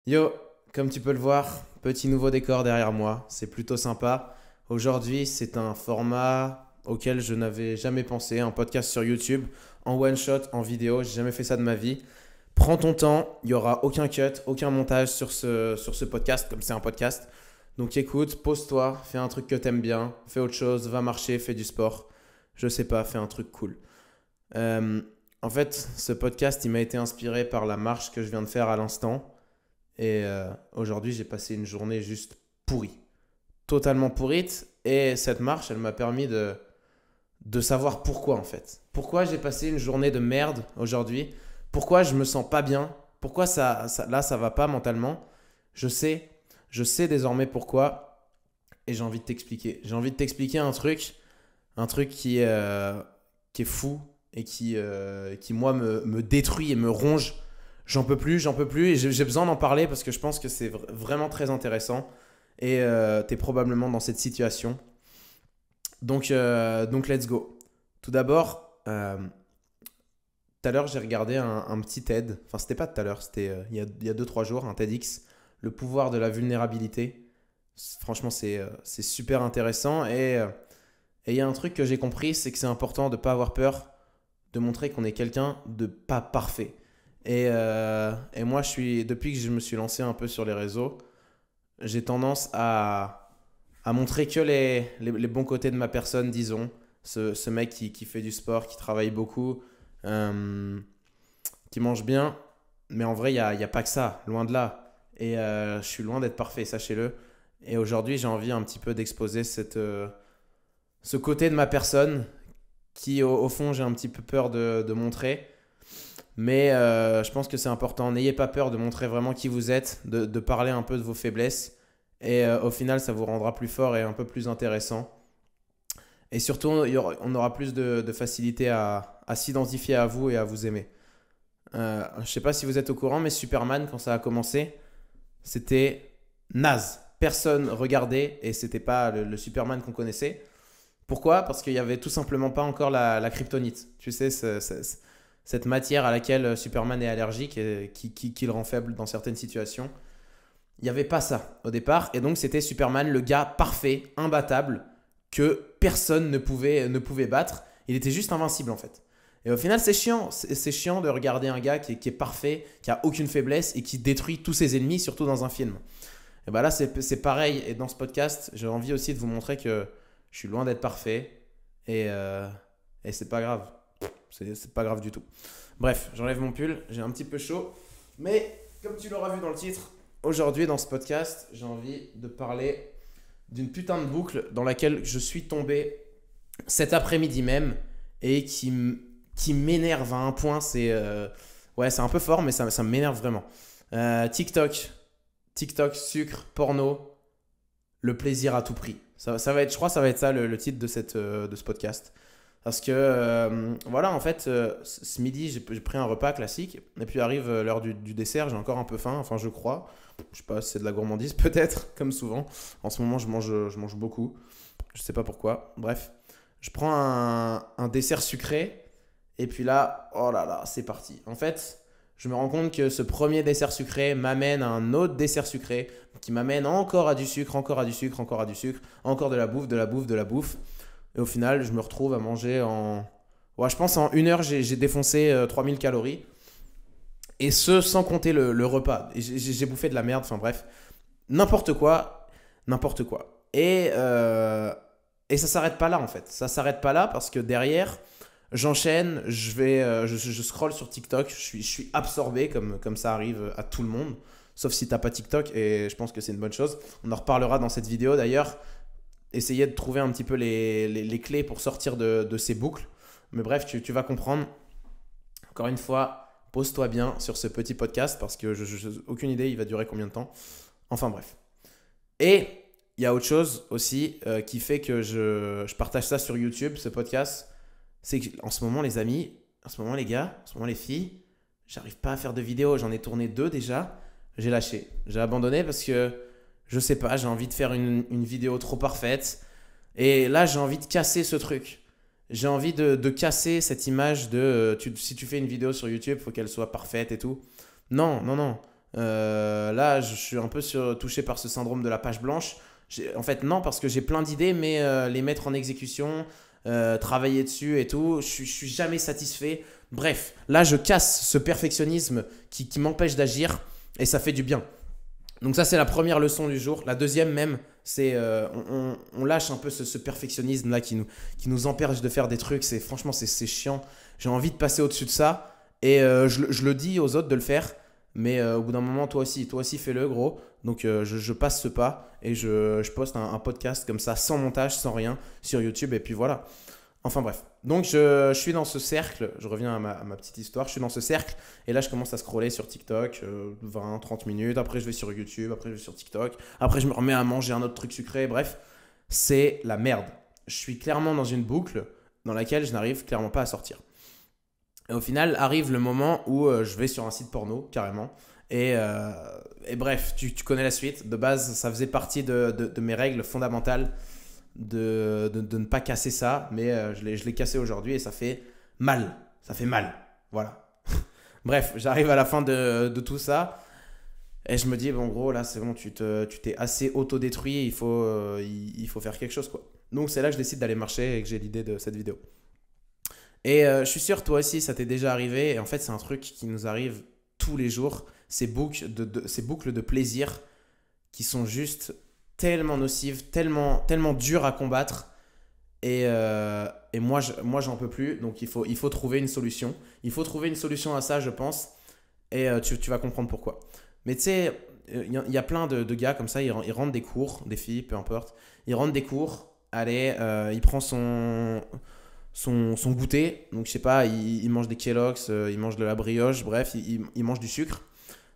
Yo, comme tu peux le voir, petit nouveau décor derrière moi, c'est plutôt sympa. Aujourd'hui, c'est un format auquel je n'avais jamais pensé, un podcast sur YouTube, en one shot, en vidéo, j'ai jamais fait ça de ma vie. Prends ton temps, il n'y aura aucun cut, aucun montage sur ce podcast, comme c'est un podcast. Donc écoute, pose-toi, fais un truc que t'aimes bien, fais autre chose, va marcher, fais du sport. Je sais pas, fais un truc cool. Euh, En fait, ce podcast, il m'a été inspiré par la marche que je viens de faire à l'instant. Et aujourd'hui, j'ai passé une journée juste pourrie, totalement pourrite. Et cette marche, elle m'a permis de savoir pourquoi en fait. Pourquoi j'ai passé une journée de merde aujourd'hui. Pourquoi je me sens pas bien. Pourquoi là, ça va pas mentalement. Je sais, je sais désormais pourquoi. Et j'ai envie de t'expliquer. J'ai envie de t'expliquer un truc qui est fou et qui moi, me détruit et me ronge. J'en peux plus et j'ai besoin d'en parler parce que je pense que c'est vraiment très intéressant et tu es probablement dans cette situation. Donc let's go. Tout d'abord, tout à l'heure j'ai regardé un petit TED, enfin c'était pas tout à l'heure, c'était il y a 2-3 jours, un TEDx, le pouvoir de la vulnérabilité. Franchement c'est super intéressant et il y a un truc que j'ai compris, c'est que c'est important de ne pas avoir peur de montrer qu'on est quelqu'un de pas parfait. Et moi, depuis que je me suis lancé un peu sur les réseaux, j'ai tendance à montrer que les bons côtés de ma personne, disons. Ce mec qui fait du sport, qui travaille beaucoup, euh, qui mange bien. Mais en vrai, il y a pas que ça, loin de là. Et je suis loin d'être parfait, sachez-le. Et aujourd'hui, j'ai envie un petit peu d'exposer ce côté de ma personne qui, au fond, j'ai un petit peu peur de montrer. Mais je pense que c'est important. N'ayez pas peur de montrer vraiment qui vous êtes, de parler un peu de vos faiblesses. Et au final, ça vous rendra plus fort et un peu plus intéressant. Et surtout, on aura plus de facilité à s'identifier à vous et à vous aimer. Je sais pas si vous êtes au courant, mais Superman, quand ça a commencé, c'était naze. Personne regardait et c'était pas le Superman qu'on connaissait. Pourquoi? Parce qu'il y avait tout simplement pas encore la kryptonite. Tu sais, cette matière à laquelle Superman est allergique et qui le rend faible dans certaines situations. Il n'y avait pas ça au départ. Et donc c'était Superman, le gars parfait, imbattable, que personne ne pouvait battre. Il était juste invincible en fait. Et au final, c'est chiant. C'est chiant de regarder un gars qui est parfait, qui a aucune faiblesse et qui détruit tous ses ennemis, surtout dans un film. Et bah là, c'est pareil. Et dans ce podcast, j'ai envie aussi de vous montrer que je suis loin d'être parfait. Et c'est pas grave. C'est pas grave du tout. Bref, j'enlève mon pull, j'ai un petit peu chaud. Mais comme tu l'auras vu dans le titre, aujourd'hui dans ce podcast, j'ai envie de parler d'une putain de boucle dans laquelle je suis tombé cet après-midi même et qui m'énerve à un point. Ouais, c'est un peu fort, mais ça m'énerve vraiment. TikTok, TikTok, sucre, porno, le plaisir à tout prix. Ça va être, je crois que ça va être ça le titre de ce podcast. Parce que, voilà, en fait, ce midi, j'ai pris un repas classique. Et puis arrive l'heure du dessert, j'ai encore un peu faim, enfin, je crois. Je sais pas si c'est de la gourmandise, peut-être, comme souvent. En ce moment, je mange beaucoup. Je sais pas pourquoi. Bref, je prends un dessert sucré. Et puis là, oh là là, c'est parti. En fait, je me rends compte que ce premier dessert sucré m'amène à un autre dessert sucré qui m'amène encore à du sucre, encore à du sucre, encore à du sucre, encore de la bouffe, de la bouffe, de la bouffe. Et au final, je me retrouve à manger en... Ouais, je pense en 1 heure, j'ai défoncé 3000 calories. Et ce, sans compter le repas. Et j'ai bouffé de la merde, enfin bref. N'importe quoi, n'importe quoi. Et ça s'arrête pas là, en fait. Ça s'arrête pas là parce que derrière, j'enchaîne, je scroll sur TikTok. Je suis absorbé, comme ça arrive à tout le monde. Sauf si t'as pas TikTok, et je pense que c'est une bonne chose. On en reparlera dans cette vidéo d'ailleurs. Essayer de trouver un petit peu les clés pour sortir de ces boucles. Mais bref, tu vas comprendre. Encore une fois, pose-toi bien sur ce petit podcast parce que aucune idée il va durer combien de temps. Enfin bref. Et il y a autre chose aussi qui fait que je partage ça sur YouTube, ce podcast. C'est qu'en ce moment les amis, en ce moment les gars, en ce moment les filles, j'arrive pas à faire de vidéos. J'en ai tourné 2 déjà. J'ai lâché. J'ai abandonné parce que je sais pas, j'ai envie de faire une vidéo trop parfaite. Et là, j'ai envie de casser ce truc. J'ai envie de casser cette image de si tu fais une vidéo sur YouTube, il faut qu'elle soit parfaite et tout. Non, non, non. Là, je suis un peu touché par ce syndrome de la page blanche. En fait, non, parce que j'ai plein d'idées, mais les mettre en exécution, travailler dessus et tout, je suis jamais satisfait. Bref, là, je casse ce perfectionnisme qui m'empêche d'agir et ça fait du bien. Donc ça, c'est la première leçon du jour. La deuxième même, c'est on lâche un peu ce perfectionnisme-là qui nous empêche de faire des trucs. Franchement, c'est chiant. J'ai envie de passer au-dessus de ça. Et je le dis aux autres de le faire. Mais au bout d'un moment, toi aussi fais-le, gros. Donc je passe ce pas et je poste un podcast comme ça, sans montage, sans rien, sur YouTube. Et puis voilà. Enfin bref. Donc je suis dans ce cercle, je reviens à ma petite histoire, je suis dans ce cercle et là je commence à scroller sur TikTok 20, 30 minutes, après je vais sur YouTube, après je vais sur TikTok, après je me remets à manger un autre truc sucré, bref, c'est la merde. Je suis clairement dans une boucle dans laquelle je n'arrive clairement pas à sortir. Et au final arrive le moment où je vais sur un site porno, carrément, et bref, tu connais la suite. De base, ça faisait partie de mes règles fondamentales de ne pas casser ça, mais je l'ai cassé aujourd'hui et ça fait mal. Ça fait mal. Voilà. Bref, j'arrive à la fin de tout ça et je me dis, bon, gros, là, c'est bon, tu t'es assez autodétruit, il faut faire quelque chose, quoi. Donc, c'est là que je décide d'aller marcher et que j'ai l'idée de cette vidéo. Et je suis sûr, toi aussi, ça t'est déjà arrivé. Et en fait, c'est un truc qui nous arrive tous les jours. Ces boucles de plaisir qui sont juste tellement nocives, tellement dures à combattre. Et moi, j'en peux plus. Donc, il faut trouver une solution. Il faut trouver une solution à ça, je pense. Et tu vas comprendre pourquoi. Mais tu sais, il y a plein de gars comme ça, ils rentrent des cours, des filles, peu importe. Ils rentrent des cours. Allez, il prend son goûter. Donc, je sais pas, il mange des Kellogg's, il mange de la brioche, bref, il mange du sucre.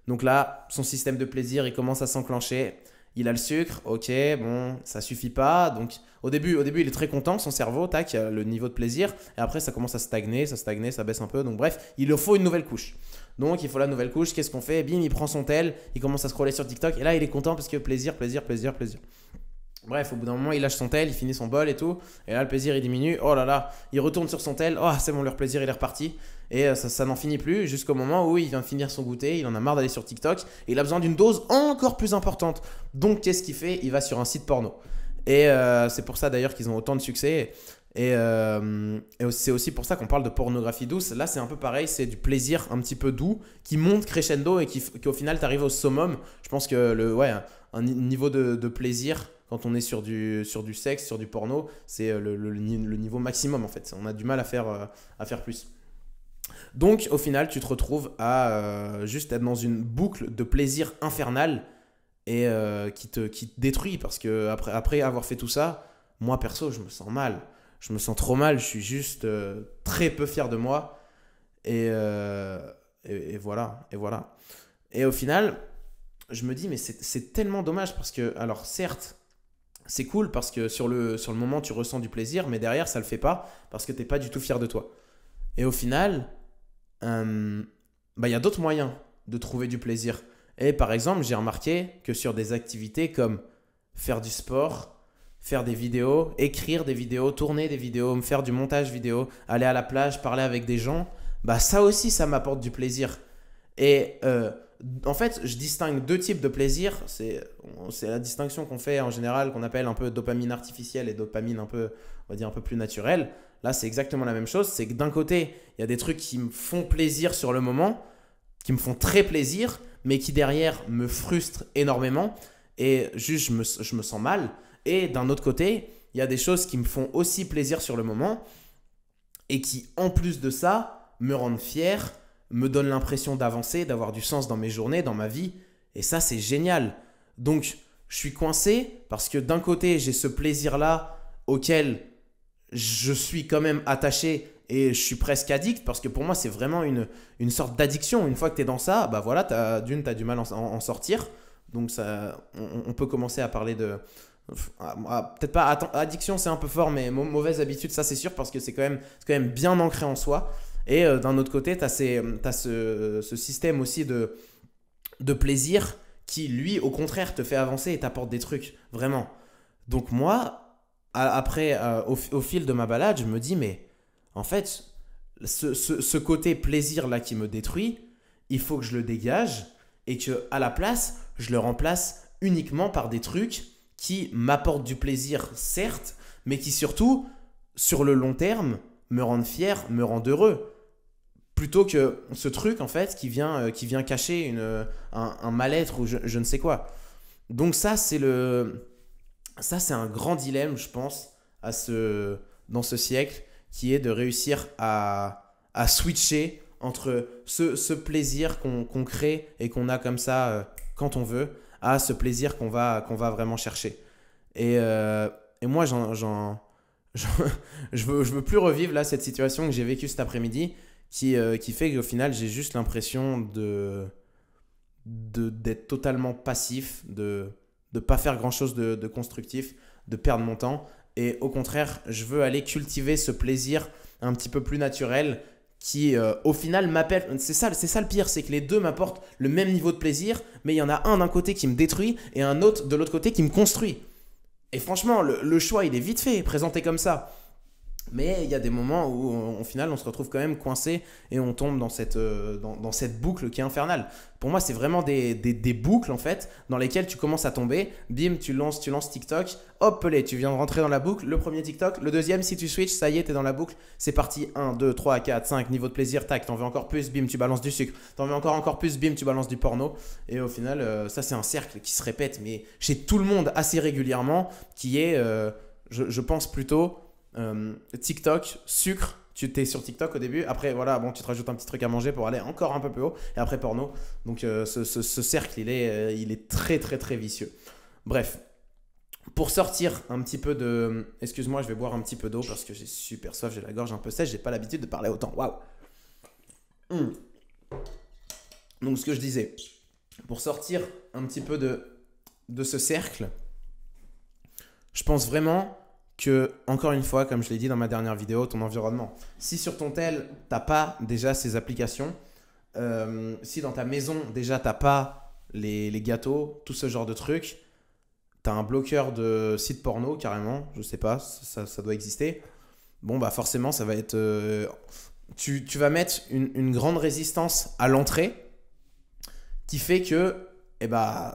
Donc là, son système de plaisir, il commence à s'enclencher. Il a le sucre, ok, bon, ça suffit pas. Donc au début, il est très content, son cerveau, tac, le niveau de plaisir. Et après, ça commence à stagner, ça baisse un peu. Donc bref, il lui faut une nouvelle couche. Donc il faut la nouvelle couche, qu'est-ce qu'on fait? Bim, il prend son tel, il commence à scroller sur TikTok. Et là, il est content parce que plaisir, plaisir, plaisir, plaisir. Bref, au bout d'un moment, il lâche son tel, il finit son bol et tout. Et là, le plaisir, il diminue. Oh là là, il retourne sur son tel. Oh, c'est bon, leur plaisir, il est reparti. Et ça n'en finit plus jusqu'au moment où il vient de finir son goûter. Il en a marre d'aller sur TikTok. Et il a besoin d'une dose encore plus importante. Donc, qu'est-ce qu'il fait? Il va sur un site porno. Et c'est pour ça d'ailleurs qu'ils ont autant de succès. Et c'est aussi pour ça qu'on parle de pornographie douce. Là, c'est un peu pareil. C'est du plaisir un petit peu doux qui monte crescendo et qu'au final, tu arrives au summum. Je pense que un niveau de plaisir quand on est sur du sexe, sur du porno, c'est le niveau maximum en fait. On a du mal à faire plus. Donc au final, tu te retrouves à juste être dans une boucle de plaisir infernal et qui te détruit parce que après avoir fait tout ça, moi perso, je me sens mal. Je me sens trop mal, je suis juste très peu fier de moi et voilà, et voilà. Et au final, je me dis mais c'est tellement dommage parce que alors certes, c'est cool parce que sur le moment, tu ressens du plaisir, mais derrière, ça le fait pas parce que tu n'es pas du tout fier de toi. Et au final, y a d'autres moyens de trouver du plaisir. Et par exemple, j'ai remarqué que sur des activités comme faire du sport, faire des vidéos, écrire des vidéos, tourner des vidéos, me faire du montage vidéo, aller à la plage, parler avec des gens, ça aussi, ça m'apporte du plaisir. Et en fait, je distingue deux types de plaisir. C'est la distinction qu'on fait en général, qu'on appelle un peu dopamine artificielle et dopamine un peu, on va dire un peu plus naturelle. Là, c'est exactement la même chose. C'est que d'un côté, il y a des trucs qui me font plaisir sur le moment, qui me font très plaisir, mais qui derrière me frustrent énormément. Et juste, je me sens mal. Et d'un autre côté, il y a des choses qui me font aussi plaisir sur le moment et qui, en plus de ça, me rendent fier, me donne l'impression d'avancer, d'avoir du sens dans mes journées, dans ma vie. Et ça, c'est génial. Donc, je suis coincé parce que d'un côté, j'ai ce plaisir-là auquel je suis quand même attaché et je suis presque addict parce que pour moi, c'est vraiment une sorte d'addiction. Une fois que tu es dans ça, voilà, tu as du mal à en sortir. Donc, on peut commencer à parler de... peut-être pas addiction, c'est un peu fort, mais mauvaise habitude, ça c'est sûr parce que c'est quand même bien ancré en soi. Et d'un autre côté, tu as ce système aussi de plaisir qui, lui, au contraire, te fait avancer et t'apporte des trucs, vraiment. Donc moi, après, au fil de ma balade, je me dis, mais en fait, ce côté plaisir-là qui me détruit, il faut que je le dégage, et que à la place, je le remplace uniquement par des trucs qui m'apportent du plaisir, certes, mais qui surtout, sur le long terme, me rendent fier, me rendent heureux. Plutôt que ce truc, en fait, qui vient cacher un mal-être ou je ne sais quoi. Donc ça, c'est un grand dilemme, je pense, dans ce siècle, qui est de réussir à switcher entre ce plaisir qu'on crée et qu'on a comme ça quand on veut, à ce plaisir qu'on va vraiment chercher. Et moi, je veux plus revivre là cette situation que j'ai vécue cet après-midi qui fait qu'au final, j'ai juste l'impression d'être totalement passif, de ne pas faire grand-chose de constructif, de perdre mon temps. Et au contraire, je veux aller cultiver ce plaisir un petit peu plus naturel qui, au final, m'appelle. C'est ça le pire, c'est que les deux m'apportent le même niveau de plaisir, mais il y en a un d'un côté qui me détruit et un autre de l'autre côté qui me construit. Et franchement, le choix, il est vite fait, présenté comme ça. Mais il y a des moments où, au final, on se retrouve quand même coincé et on tombe dans cette boucle qui est infernale. Pour moi, c'est vraiment des boucles, en fait, dans lesquelles tu commences à tomber. Bim, tu lances TikTok. Hop, pelé, tu viens de rentrer dans la boucle. Le premier TikTok, le deuxième, si tu switches, ça y est, t'es dans la boucle. C'est parti. 1, 2, 3, 4, 5, niveau de plaisir, tac, t'en veux encore plus, bim, tu balances du sucre. T'en veux encore plus, bim, tu balances du porno. Et au final, ça, c'est un cercle qui se répète, mais chez tout le monde assez régulièrement, qui est, je pense plutôt... TikTok, sucre, tu t'es sur TikTok au début, après voilà, bon, tu te rajoutes un petit truc à manger pour aller encore un peu plus haut, et après porno. Donc ce cercle, il est très très très vicieux. Bref, pour sortir un petit peu de... Excuse-moi, je vais boire un petit peu d'eau parce que j'ai super soif, j'ai la gorge un peu sèche, j'ai pas l'habitude de parler autant. Waouh. Donc ce que je disais, pour sortir un petit peu de ce cercle, je pense vraiment que, encore une fois, comme je l'ai dit dans ma dernière vidéo, ton environnement. Si sur ton tel, tu n'as pas déjà ces applications, si dans ta maison, déjà, tu n'as pas les gâteaux, tout ce genre de trucs, tu as un bloqueur de sites porno, carrément, je sais pas, ça doit exister, bon, bah forcément, ça va être... tu vas mettre une grande résistance à l'entrée qui fait que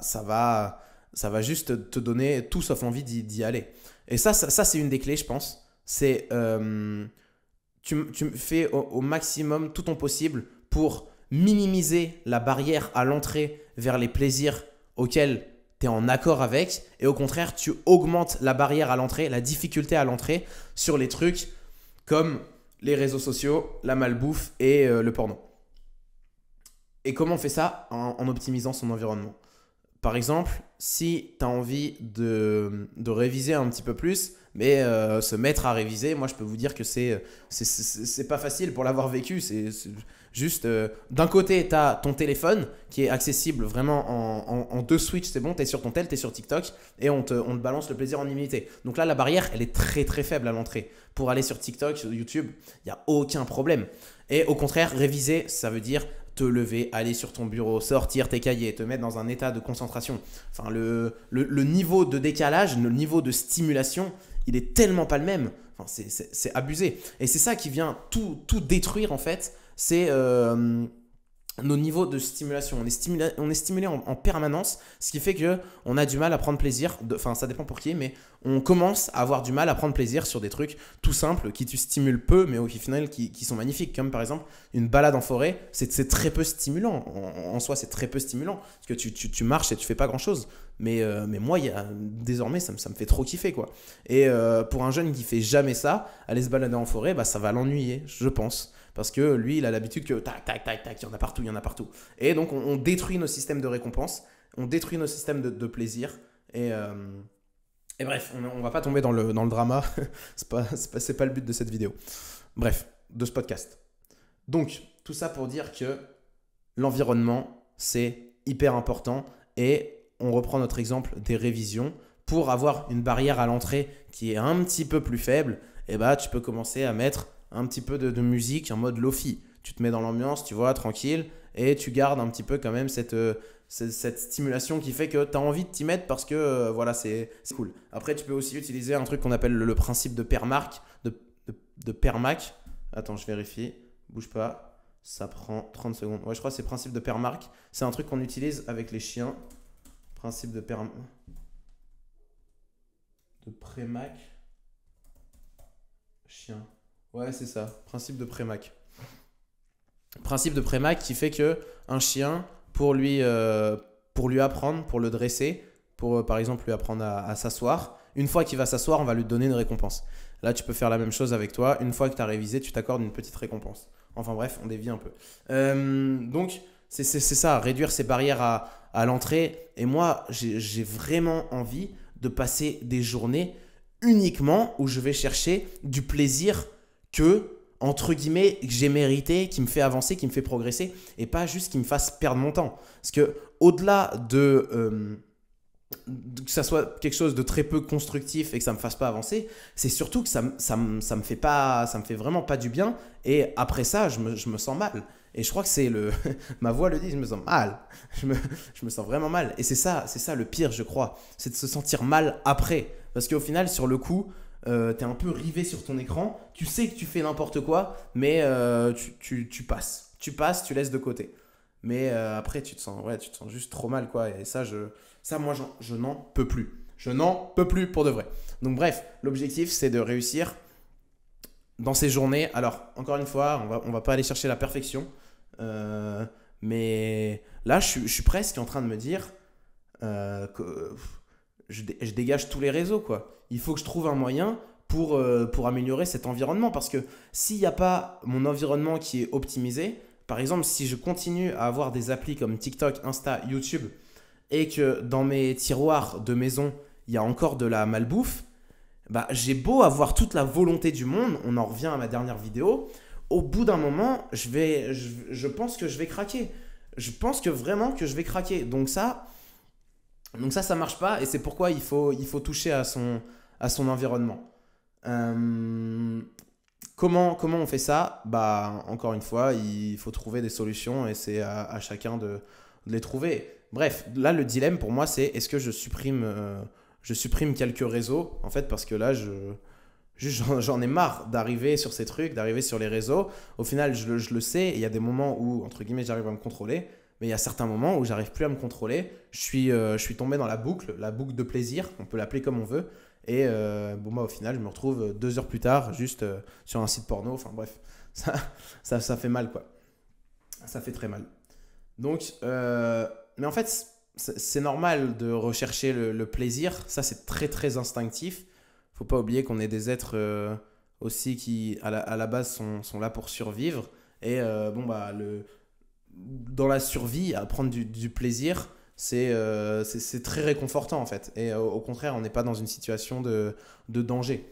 ça va juste te donner tout sauf envie d'y aller. Et ça c'est une des clés, je pense. C'est tu fais au maximum tout ton possible pour minimiser la barrière à l'entrée vers les plaisirs auxquels tu es en accord avec. Et au contraire, tu augmentes la barrière à l'entrée, la difficulté à l'entrée sur les trucs comme les réseaux sociaux, la malbouffe et le porno. Et comment on fait ça? En optimisant son environnement. Par exemple, si tu as envie de réviser un petit peu plus, mais se mettre à réviser, moi je peux vous dire que c'est pas facile pour l'avoir vécu. C'est juste, d'un côté, tu as ton téléphone qui est accessible vraiment en deux switches, c'est bon, tu es sur ton tel, tu es sur TikTok et on te balance le plaisir en illimité. Donc là, la barrière, elle est très très faible à l'entrée. Pour aller sur TikTok, sur YouTube, il n'y a aucun problème. Et au contraire, réviser, ça veut dire te lever, aller sur ton bureau, sortir tes cahiers, te mettre dans un état de concentration. Enfin, le niveau de décalage, le niveau de stimulation, il est tellement pas le même. Enfin, c'est abusé. Et c'est ça qui vient tout détruire en fait. C'est nos niveaux de stimulation. On est stimulé en permanence, ce qui fait qu'on a du mal à prendre plaisir. Enfin, ça dépend pour qui, mais on commence à avoir du mal à prendre plaisir sur des trucs tout simples qui te stimulent peu, mais au final qui sont magnifiques. Comme par exemple une balade en forêt, c'est très peu stimulant. En soi, c'est très peu stimulant parce que tu marches et tu fais pas grand chose. Mais moi, désormais, ça me fait trop kiffer, quoi. Et pour un jeune qui fait jamais ça, aller se balader en forêt, bah, ça va l'ennuyer, je pense. Parce que lui, il a l'habitude que tac, tac, tac, tac, il y en a partout. Et donc, on détruit nos systèmes de récompense, on détruit nos systèmes de plaisir. Et bref, on va pas tomber dans le drama. c'est pas le but de cette vidéo. Bref, de ce podcast. Donc, tout ça pour dire que l'environnement, c'est hyper important. Et on reprend notre exemple des révisions. Pour avoir une barrière à l'entrée qui est un petit peu plus faible, tu peux commencer à mettre un petit peu de musique en mode lofi. Tu te mets dans l'ambiance, tu vois, tranquille, et tu gardes un petit peu quand même cette stimulation qui fait que tu as envie de t'y mettre parce que voilà, c'est cool. Après, tu peux aussi utiliser un truc qu'on appelle le principe de Permac. De Permac. Attends, je vérifie. Bouge pas. Ça prend 30 secondes. Ouais, je crois que c'est principe de Permark. C'est un truc qu'on utilise avec les chiens. Principe de de Prémac. Chien. Ouais, c'est ça. Principe de Prémac. Principe de Prémac qui fait que un chien, pour lui apprendre, pour le dresser, pour par exemple lui apprendre à s'asseoir, une fois qu'il va s'asseoir, on va lui donner une récompense. Là, tu peux faire la même chose avec toi. Une fois que tu as révisé, tu t'accordes une petite récompense. Enfin bref, on dévie un peu. Donc, c'est ça, réduire ces barrières à l'entrée. Et moi, j'ai vraiment envie de passer des journées uniquement où je vais chercher du plaisir que, entre guillemets, que j'ai mérité, qui me fait avancer, qui me fait progresser, et pas juste qui me fasse perdre mon temps. Parce que au-delà que ça soit quelque chose de très peu constructif et que ça me fasse pas avancer, c'est surtout que ça me fait pas, ça me fait vraiment pas du bien. Et après ça, je me sens mal. Et je crois que c'est le, ma voix le dit, je me sens mal. Je me sens vraiment mal. Et c'est ça le pire, je crois. C'est de se sentir mal après. Parce qu'au final, sur le coup, t'es un peu rivé sur ton écran. Tu sais que tu fais n'importe quoi, mais tu passes. Tu passes, tu laisses de côté. Mais après, tu te sens juste trop mal, quoi. Et moi, je n'en peux plus. Je n'en peux plus pour de vrai. Donc bref, l'objectif, c'est de réussir dans ces journées. Alors, encore une fois, on va pas aller chercher la perfection. Mais là, je suis presque en train de me dire que je dégage tous les réseaux, quoi. Il faut que je trouve un moyen pour améliorer cet environnement. Parce que s'il n'y a pas mon environnement qui est optimisé, par exemple, si je continue à avoir des applis comme TikTok, Insta, YouTube, et que dans mes tiroirs de maison, il y a encore de la malbouffe, bah, j'ai beau avoir toute la volonté du monde, on en revient à ma dernière vidéo, au bout d'un moment, je pense que je vais craquer. Je pense que vraiment que je vais craquer. Donc ça marche pas, et c'est pourquoi il faut toucher à son environnement. Comment on fait ça? Bah, encore une fois, il faut trouver des solutions et c'est à chacun de les trouver. Bref, là, le dilemme pour moi, c'est est-ce que je supprime quelques réseaux, en fait, parce que là, j'en ai marre d'arriver sur ces trucs, d'arriver sur les réseaux. Au final, je le sais, et il y a des moments où, entre guillemets, j'arrive à me contrôler, mais il y a certains moments où j'arrive plus à me contrôler. Je suis tombé dans la boucle de plaisir, on peut l'appeler comme on veut. Et bon, moi, au final, je me retrouve 2 heures plus tard, juste sur un site porno. Enfin bref, ça fait mal, quoi. Ça fait très mal. Donc, mais en fait, c'est normal de rechercher le plaisir. Ça, c'est très, très instinctif. Faut pas oublier qu'on est des êtres aussi qui, à la base, sont là pour survivre. Et bon, bah, dans la survie, à prendre du plaisir, c'est très réconfortant en fait. Et au contraire, on n'est pas dans une situation de danger.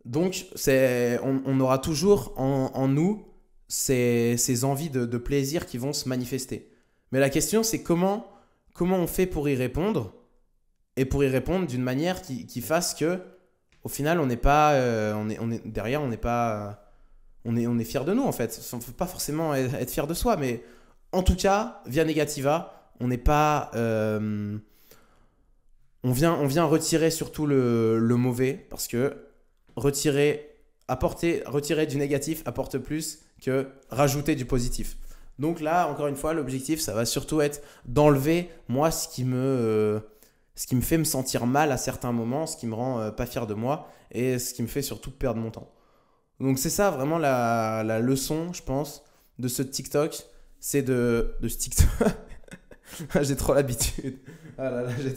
Donc, on aura toujours en nous ces envies de plaisir qui vont se manifester. Mais la question, c'est comment on fait pour y répondre, et pour y répondre d'une manière qui fasse que, au final, on n'est pas, derrière, on n'est pas, on est fier de nous en fait. On ne peut pas forcément être fier de soi, mais en tout cas, via Negativa, on n'est pas. On vient retirer surtout le mauvais, parce que retirer du négatif apporte plus que rajouter du positif. Donc là, encore une fois, l'objectif, ça va surtout être d'enlever, moi, ce qui me fait me sentir mal à certains moments, ce qui me rend pas fier de moi, et ce qui me fait surtout perdre mon temps. Donc c'est ça vraiment la leçon, je pense, de ce TikTok. C'est de ce TikTok. J'ai trop l'habitude. Ah là là, j'ai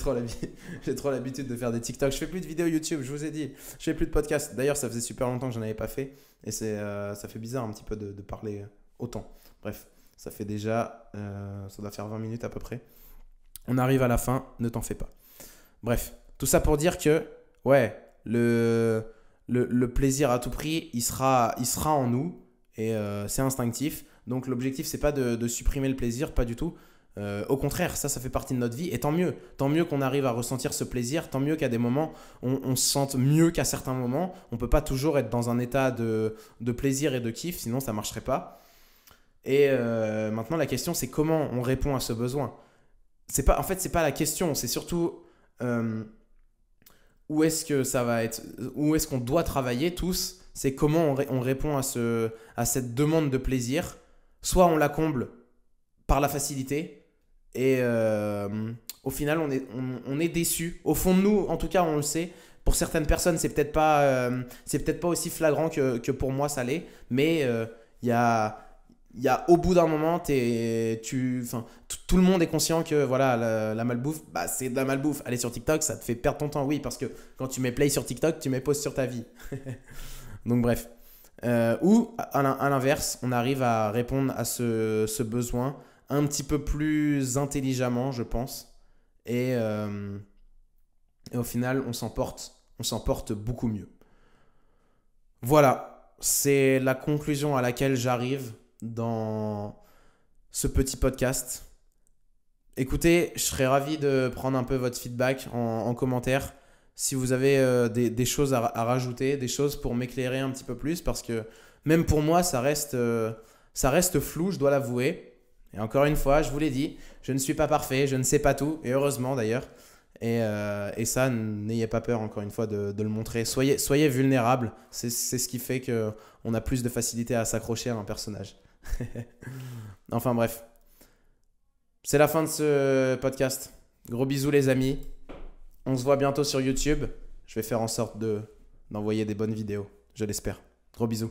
trop l'habitude de faire des TikTok. Je fais plus de vidéos YouTube, je vous ai dit. Je fais plus de podcast. D'ailleurs, ça faisait super longtemps que j'en avais pas fait. Et ça fait bizarre un petit peu de parler autant. Bref, ça fait déjà... ça doit faire 20 minutes à peu près. On arrive à la fin, ne t'en fais pas. Bref, tout ça pour dire que, ouais, le plaisir à tout prix, il sera en nous. Et c'est instinctif. Donc l'objectif, c'est pas de supprimer le plaisir, pas du tout. Au contraire, ça fait partie de notre vie, et tant mieux qu'on arrive à ressentir ce plaisir, tant mieux qu'à des moments on se sente mieux qu'à certains moments. On peut pas toujours être dans un état de plaisir et de kiff, sinon ça marcherait pas. Et maintenant la question, c'est comment on répond à ce besoin. En fait, c'est pas la question, c'est surtout où est-ce que ça va être, où est-ce qu'on doit travailler tous, c'est comment on répond à cette demande de plaisir. Soit on la comble par la facilité et au final on est déçu. Au fond de nous, en tout cas, on le sait. Pour certaines personnes, c'est peut-être pas aussi flagrant que pour moi ça l'est, mais il y a au bout d'un moment, tout le monde est conscient que voilà, la malbouffe, bah, c'est de la malbouffe. Aller sur TikTok, ça te fait perdre ton temps, oui, parce que quand tu mets play sur TikTok, tu mets pause sur ta vie. Donc bref. Ou à l'inverse, on arrive à répondre à ce besoin un petit peu plus intelligemment, je pense. Et au final, on s'en porte beaucoup mieux. Voilà, c'est la conclusion à laquelle j'arrive dans ce petit podcast. Écoutez, je serais ravi de prendre un peu votre feedback en commentaire. Si vous avez des choses à rajouter, des choses pour m'éclairer un petit peu plus, parce que même pour moi, ça reste flou, je dois l'avouer. Et encore une fois, je vous l'ai dit, je ne suis pas parfait, je ne sais pas tout, et heureusement d'ailleurs. Et ça, n'ayez pas peur, encore une fois, de le montrer. Soyez vulnérable, c'est ce qui fait qu'on a plus de facilité à s'accrocher à un personnage. Enfin bref, c'est la fin de ce podcast. Gros bisous les amis. On se voit bientôt sur YouTube. Je vais faire en sorte d'envoyer des bonnes vidéos, je l'espère. Gros bisous.